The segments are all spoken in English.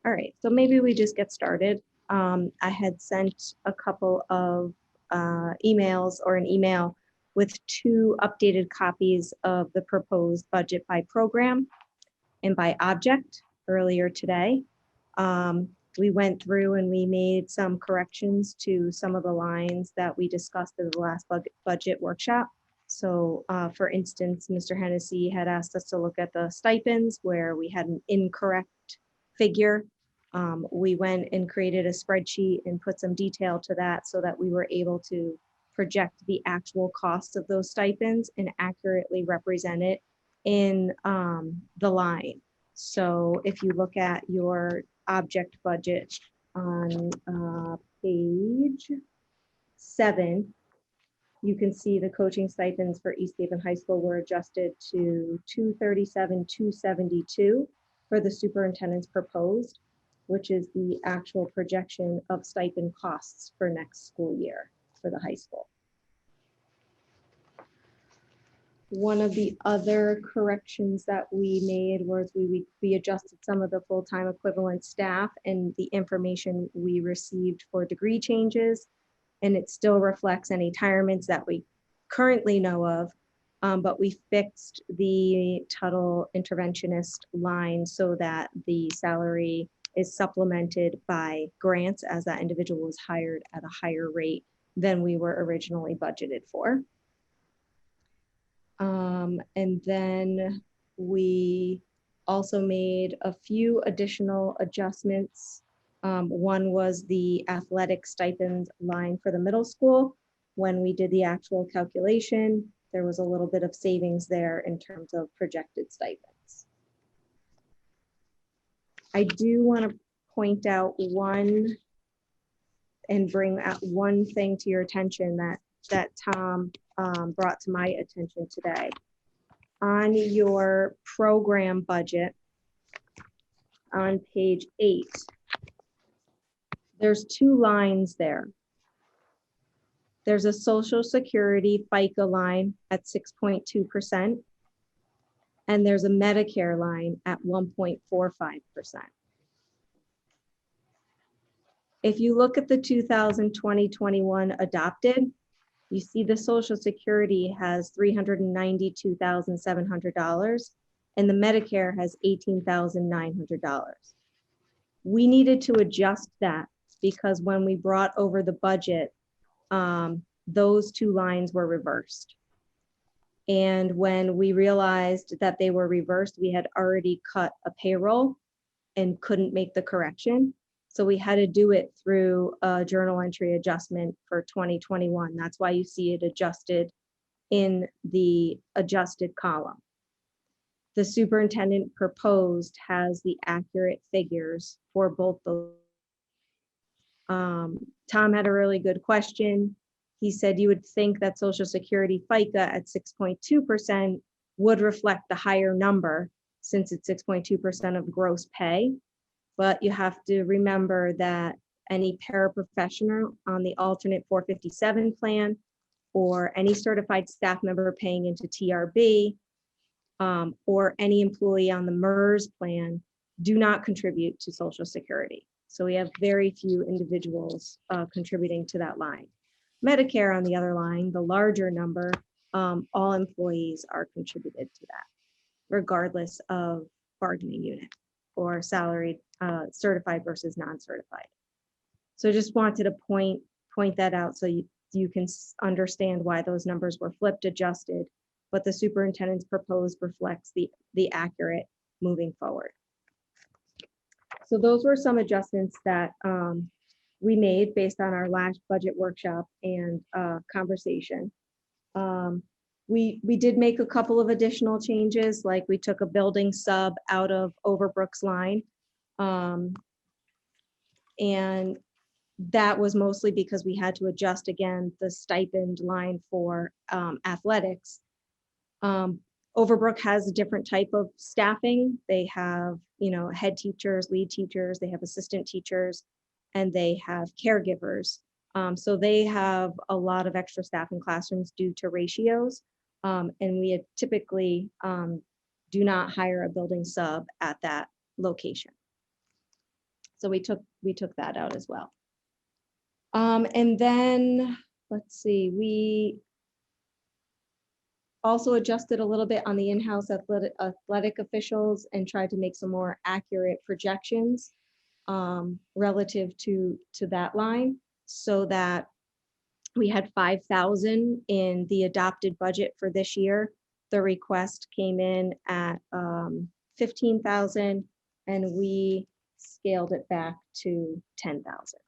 All right, so maybe we just get started. I had sent a couple of emails or an email with two updated copies of the proposed budget by program and by object earlier today. We went through and we made some corrections to some of the lines that we discussed in the last budget workshop. So for instance, Mr. Hennessy had asked us to look at the stipends where we had an incorrect figure. We went and created a spreadsheet and put some detail to that so that we were able to project the actual costs of those stipends and accurately represent it in the line. So if you look at your object budget on page 7, you can see the coaching stipends for East Haven High School were adjusted to $237,272 for the superintendent's proposed, which is the actual projection of stipend costs for next school year for the high school. One of the other corrections that we made was we adjusted some of the full-time equivalent staff and the information we received for degree changes. And it still reflects any retirements that we currently know of, but we fixed the Tuttle interventionist line so that the salary is supplemented by grants as that individual was hired at a higher rate than we were originally budgeted for. And then we also made a few additional adjustments. One was the athletic stipend line for the middle school. When we did the actual calculation, there was a little bit of savings there in terms of projected stipends. I do want to point out one and bring out one thing to your attention that Tom brought to my attention today. On your program budget on page 8, there's 2 lines there. There's a Social Security FICA line at 6.2%, and there's a Medicare line at 1.45%. If you look at the 2020-21 adopted, you see the Social Security has $392,700 and the Medicare has $18,900. We needed to adjust that because when we brought over the budget, those 2 lines were reversed. And when we realized that they were reversed, we had already cut a payroll and couldn't make the correction. So we had to do it through a journal entry adjustment for 2021. That's why you see it adjusted in the adjusted column. The superintendent proposed has the accurate figures for both those. Tom had a really good question. He said you would think that Social Security FICA at 6.2% would reflect the higher number since it's 6.2% of gross pay. But you have to remember that any paraprofessional on the alternate 457 plan or any certified staff member paying into TRB or any employee on the MERS plan do not contribute to Social Security. So we have very few individuals contributing to that line. Medicare on the other line, the larger number, all employees are contributed to that, regardless of bargaining unit or salaried, certified versus non-certified. So just wanted to point that out so you can understand why those numbers were flipped, adjusted, but the superintendent's proposed reflects the accurate moving forward. So those were some adjustments that we made based on our last budget workshop and conversation. We did make a couple of additional changes, like we took a building sub out of Overbrook's line. And that was mostly because we had to adjust again the stipend line for athletics. Overbrook has a different type of staffing. They have, head teachers, lead teachers, they have assistant teachers, and they have caregivers. So they have a lot of extra staff in classrooms due to ratios. And we typically do not hire a building sub at that location. So we took that out as well. And then, let's see, we also adjusted a little bit on the in-house athletic officials and tried to make some more accurate projections relative to that line, so that we had 5,000 in the adopted budget for this year. The request came in at 15,000, and we scaled it back to 10,000.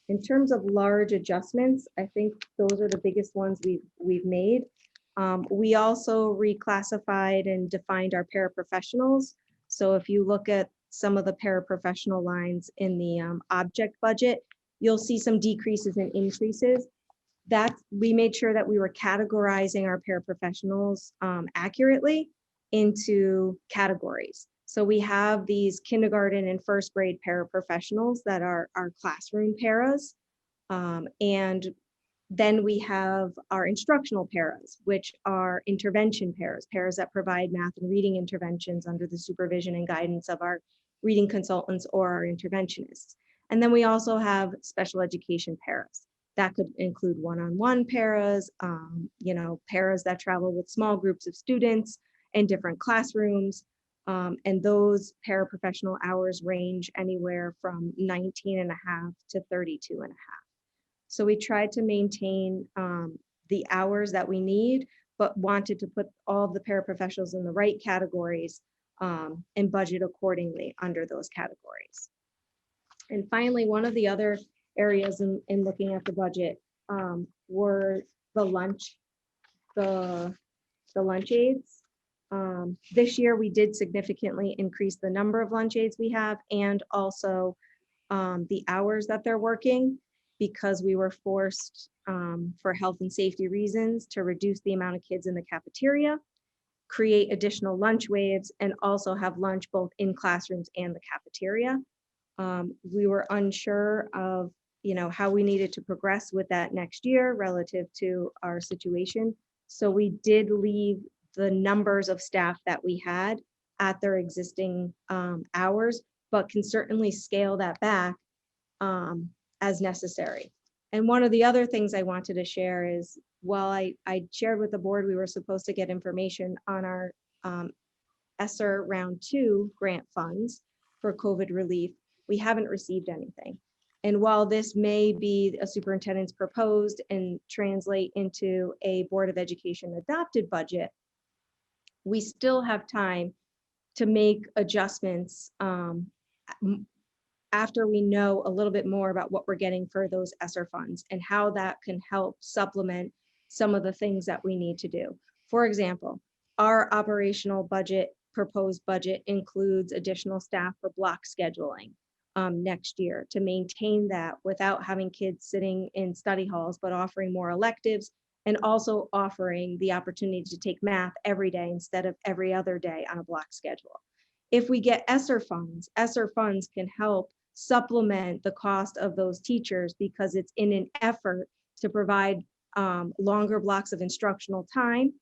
In terms of large adjustments, I think those are the biggest ones we've made. We also reclassified and defined our paraprofessionals. So if you look at some of the paraprofessional lines in the object budget, you'll see some decreases and increases. That we made sure that we were categorizing our paraprofessionals accurately into categories. So we have these kindergarten and first grade paraprofessionals that are our classroom paras. And then we have our instructional paras, which are intervention paras that provide math and reading interventions under the supervision and guidance of our reading consultants or our interventionists. And then we also have special education paras. That could include one-on-one paras, paras that travel with small groups of students in different classrooms. And those paraprofessional hours range anywhere from 19 and a half to 32 and a half. So we tried to maintain the hours that we need, but wanted to put all the paraprofessionals in the right categories and budget accordingly under those categories. And finally, one of the other areas in looking at the budget were the lunch aides. This year, we did significantly increase the number of lunch aides we have, and also the hours that they're working, because we were forced for health and safety reasons to reduce the amount of kids in the cafeteria, create additional lunch waves, and also have lunch both in classrooms and the cafeteria. We were unsure of how we needed to progress with that next year relative to our situation. So we did leave the numbers of staff that we had at their existing hours, but can certainly scale that back as necessary. And one of the other things I wanted to share is, while I shared with the board, we were supposed to get information on our ESSER round 2 grant funds for COVID relief. We haven't received anything. And while this may be a superintendent's proposed and translate into a Board of Education adopted budget, we still have time to make adjustments after we know a little bit more about what we're getting for those ESSER funds and how that can help supplement some of the things that we need to do. For example, our operational budget, proposed budget, includes additional staff for block scheduling next year to maintain that without having kids sitting in study halls, but offering more electives and also offering the opportunity to take math every day instead of every other day on a block schedule. If we get ESSER funds can help supplement the cost of those teachers, because it's in an effort to provide longer blocks of instructional time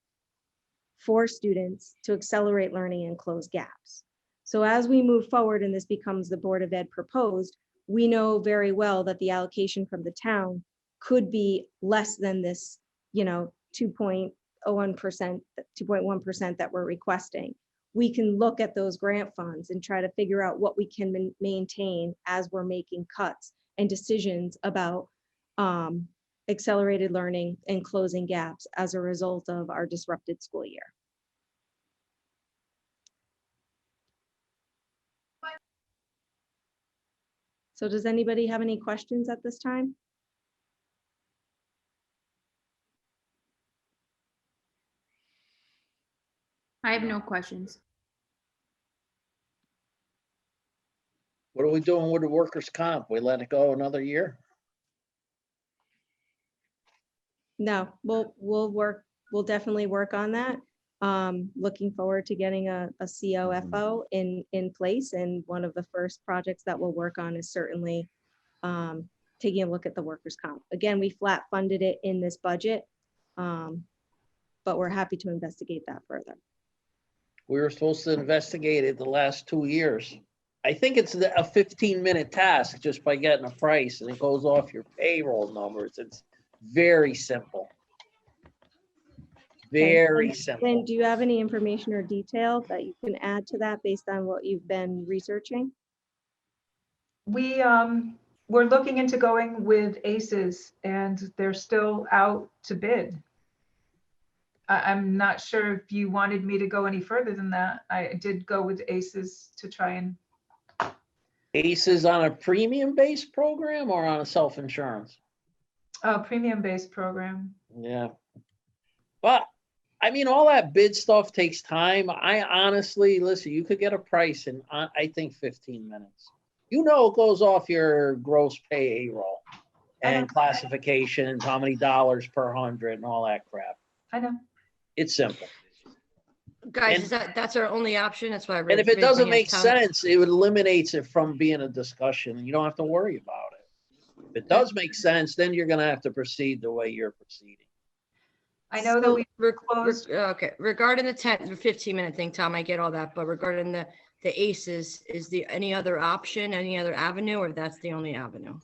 for students to accelerate learning and close gaps. So as we move forward and this becomes the Board of Ed proposed, we know very well that the allocation from the town could be less than this, 2.01%, 2.1% that we're requesting. We can look at those grant funds and try to figure out what we can maintain as we're making cuts and decisions about accelerated learning and closing gaps as a result of our disrupted school year. So does anybody have any questions at this time? I have no questions. What are we doing with the workers' comp? We let it go another year? No, we'll definitely work on that. Looking forward to getting a COFO in place. And one of the first projects that we'll work on is certainly taking a look at the workers' comp. Again, we flat funded it in this budget, but we're happy to investigate that further. We were supposed to investigate it the last 2 years. I think it's a 15-minute task just by getting a price, and it goes off your payroll numbers. It's very simple. Okay, Very Lynn, simple. do you have any information or detail that you can add to that based on what you've been researching? We're looking into going with ACES and they're still out to bid. I'm not sure if you wanted me to go any further than that. I did go with ACES to try and, ACES on a premium-based program or on a self-insurance? premium-based program. Yeah. But, I mean, all that bid stuff takes time. I honestly, listen, you could get a price in, I think 15 minutes. You know, it goes off your gross payroll and classifications, how many dollars per hundred and all that crap. I know. It's simple. Guys, And- that's our only option? That's why I And really. if it really doesn't bring make Tom. sense, it eliminates it from being a discussion. You don't have to worry about it. If it does make sense, then you're gonna have to proceed the way you're proceeding. I know that So, we closed. Okay, regarding the 15-minute thing, Tom, I get all that, but regarding the ACES, is there any other option, any other avenue, or that's the only avenue?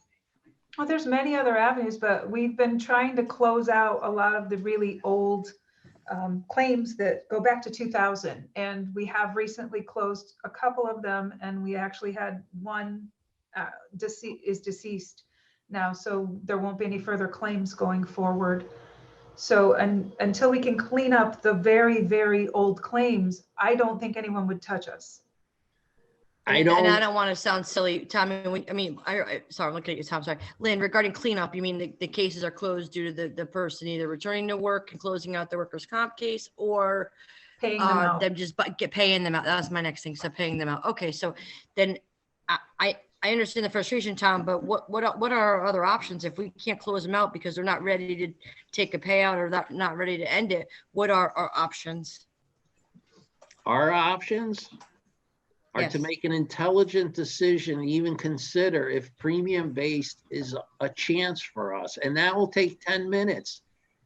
Well, there's many other avenues, but we've been trying to close out a lot of the really old claims that go back to 2000. And we have recently closed a couple of them, and we actually had one is deceased now, so there won't be any further claims going forward. So until we can clean up the very, very old claims, I don't think anyone would touch us. I And I don't, don't want to sound silly, Tom, sorry, I'm looking at you, Tom, sorry. Lynn, regarding cleanup, you mean the cases are closed due to the person either returning to work and closing out the workers' comp case, or Paying them out. them just paying them out? That's my next thing, so paying them out. Okay, so then I understand the frustration, Tom, but what are our other options if we can't close them out because they're not ready to take a payout or not ready to end it? What are our options? our options are to Yes. make an intelligent decision, even consider if premium-based is a chance for us. And that will take 10 minutes.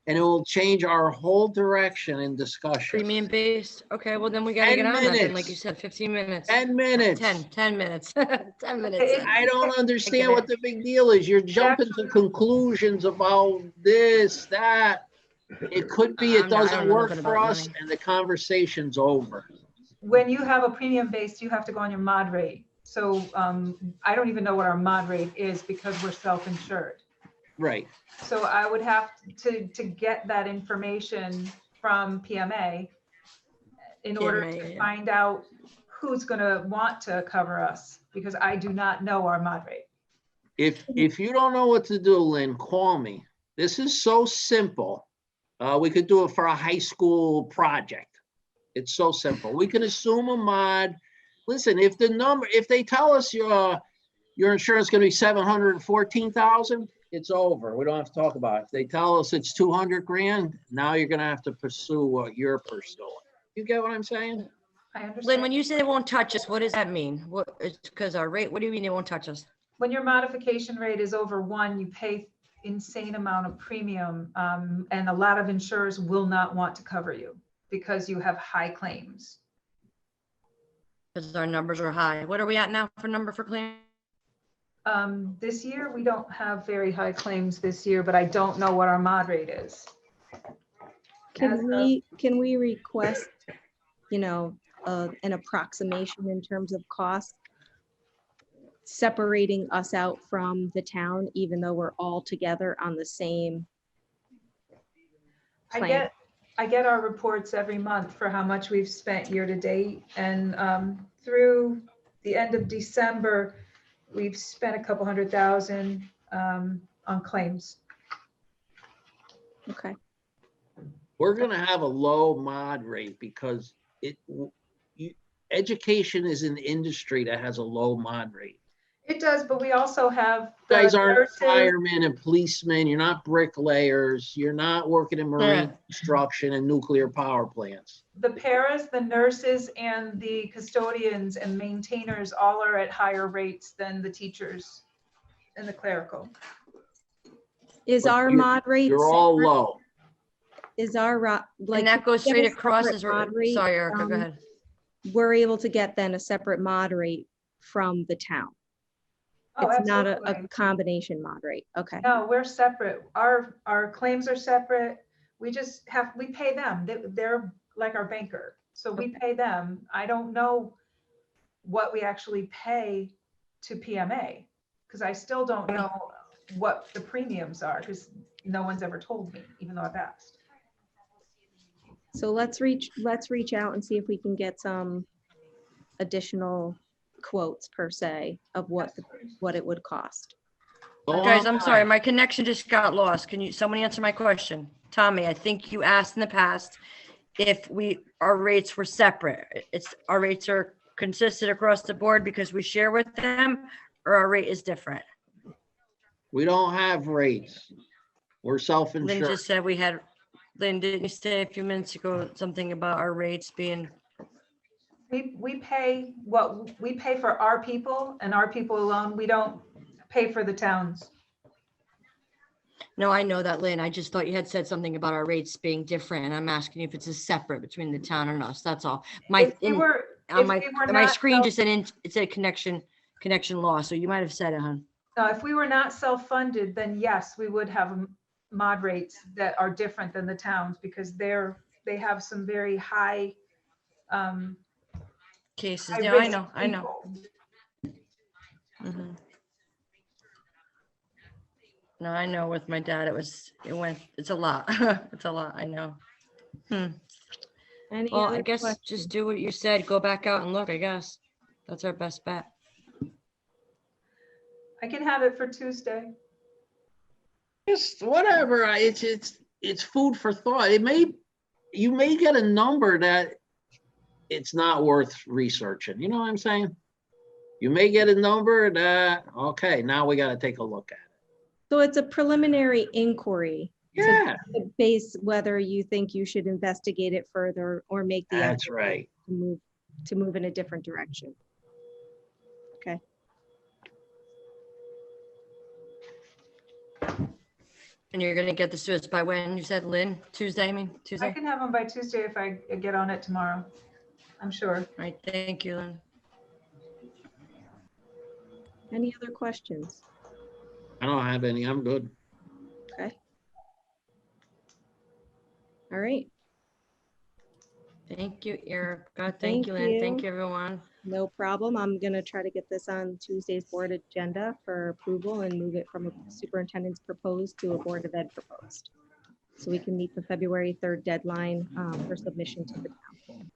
And it will change our whole direction in discussion. Premium based? Okay, well then we gotta 10 get on that then, like minutes. you said, 15 minutes. 10 minutes. 10 minutes, 10 minutes. I don't understand what the big deal is. You're jumping to conclusions about this, that. It could be it I don't doesn't know work nothing for about us money. and the conversation's over. When you have a premium based, you have to go on your mod rate. So I don't even know what our mod rate is because we're self-insured. Right. So I would have to get that information from PMA in order PMA, to yeah. find out who's going to want to cover us, because I do not know our mod rate. If you don't know what to do, Lynn, call me. This is so simple. We could do it for a high school project. It's so simple. We can assume a mod. Listen, if they tell us your insurance is going to be 714,000, it's over. We don't have to talk about it. If they tell us it's 200 grand, now you're going to have to pursue what you're pursuing. You get what I'm saying? I Lynn, understand. when you say they won't touch us, what does that mean? What, it's because our rate, what do you mean they won't touch us? When your modification rate is over 1, you pay insane amount of premium, and a lot of insurers will not want to cover you because you have high claims. Because our numbers are high. What are we at now for number for claim? This year, we don't have very high claims this year, but I don't know what our mod rate is. As Can we request, an approximation in terms of cost? Separating us out from the town, even though we're all together on the same plan. I get our reports every month for how much we've spent year to date, and through the end of December, we've spent a couple $100,000 on claims. Okay, We're going to have a low mod rate because education is an industry that has a low mod rate. It does, but we also have You guys the aren't nurses. firemen and policemen. You're not bricklayers. You're not working in marine Yeah. construction and nuclear power plants. The paras, the nurses, and the custodians and maintainers all are at higher rates than the teachers and the clerical. is But our you're- mod rate? You're all separate? low. Is our, like? And that goes give straight a across separate as, mod rate sorry, Erica, go from ahead. we're able to get then a separate mod rate from the town. Oh, It's not a absolutely. combination mod rate. Okay. No, we're separate. Our claims are separate. We pay them. They're like our banker. So we pay them. I don't know what we actually pay to PMA, because I still don't know what the premiums are, because no one's ever told me, even though I've asked. So let's reach out and see if we can get some additional quotes per se of what it would cost. Go Guys, I'm sorry, online. my connection just got lost. Can someone answer my question? Tommy, I think you asked in the past if our rates were separate. Our rates are consistent across the board because we share with them, or our rate is different? We don't have rates. We're Lynn self-insured. just said we had, Lynn, didn't you say a few minutes ago something about our rates being, We pay what we pay for our people and our people alone. We don't pay for the towns. no, I know that, Lynn. I just thought you had said something about our rates being different, and I'm asking you if it's a separate between the town and us. That's all. If we were, On if my, we were on my not screen self- just said, it said connection law, so you might have said it, hon. if we were not self-funded, then yes, we would have mod rates that are different than the towns, because they have some very high, Cases, high yeah, I risk know. people. Mhm. No, I know with my dad, it's a lot. It's a lot, I know. Any Well, I other guess questions? just do what you said, go back out and look, I guess. That's our best bet. I can have it for Tuesday. Just whatever, it's food for thought. You may get a number that it's not worth researching, you know what I'm saying? You may get a number that, okay, now we gotta take a look at it. So it's a preliminary inquiry Yeah, to base whether you think you should investigate it further or make the that's effort right. to move in a different direction. Okay. And you're gonna get this to us by when? You said, Lynn? Tuesday, I mean, I Tuesday? can have them by Tuesday if I get on it tomorrow. I'm sure. All right, thank you, Lynn. Any other questions? I don't have any, I'm good. Okay. All right. Thank you, Erica. Thank Thank you, Lynn. Thank you. you, everyone. No problem. I'm gonna try to get this on Tuesday's board agenda for approval and move it from a superintendent's proposed to a Board of Ed proposed. So we can meet the February 3rd deadline for submission to the town.